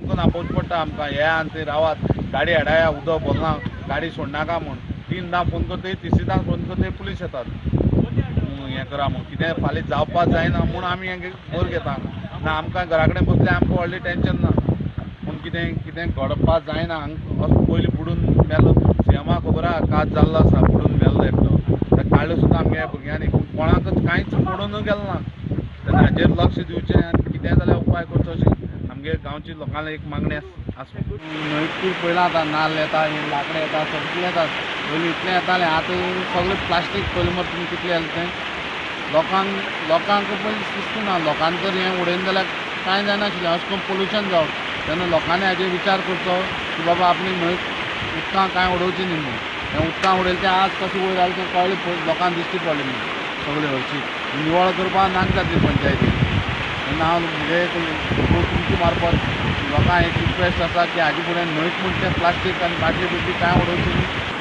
तुमकां नापोवच पडटा आमकां हे आनी ते रावात गाडी हाडाया उदक बोलना गाडी सोडनाका म्हूण 3दां फोन करता 3दा फोन करता पुलीस येतात हें करा म्हूण कितें फाल्यां जावपाक जायना म्हूण आमी हें भर घेता ना आमकां घरा कडेन बसले आमकां व्हडलें टेंशन ना पूण कितें घडपाक जायना असो पयलीं बुडून मेलो सीएमा खबर आहा काज जाल्लो आसा बुडून मेल्लो एकटो काडलो सुद्दां आमगे भुरग्यांनी कोणाकच कांयच पडून गेलो ना तेन्ना हाजेर लक्ष दिवचें आनी कितें जाल्यार उपाय करचो अशें आमगे गांवची लोकांक एक मागणी आसा न्हंयतूर पयलां आतां नाल्ल येता लांकडां येता सगळें येतात पयलीं इतलें येतालें आतां सगळें प्लास्टीक पयलीं मरे तुमी कितलें येलें तें लोकांक पयलीं दिसता ना लोकांनी जर हें उडयलें जाल्यार कांय जायनाशिल्लें अशें करून पोल्युशन जावप तेन्ना लोकांनी हाजेर विचार करचो की बाबा आपली न्हंय उदकां कांय उडोवची न्ही म्हणून हें उदकां उडयलें तें आज कशें वयर जालें तें कळ्ळें लोकांक दिश्टी पडलें म्हणून सगळें हरशीं निवळ करपाक नाका जातली पंचायतीन तेन्ना हांव तुमचे मार्फत लोकांक एक रिक्वेस्ट आसा की हाजे फुडें न्हंयत म्हूण तें प्लास्टीक आनी बाटली बिटली कांय उडोवची न्ही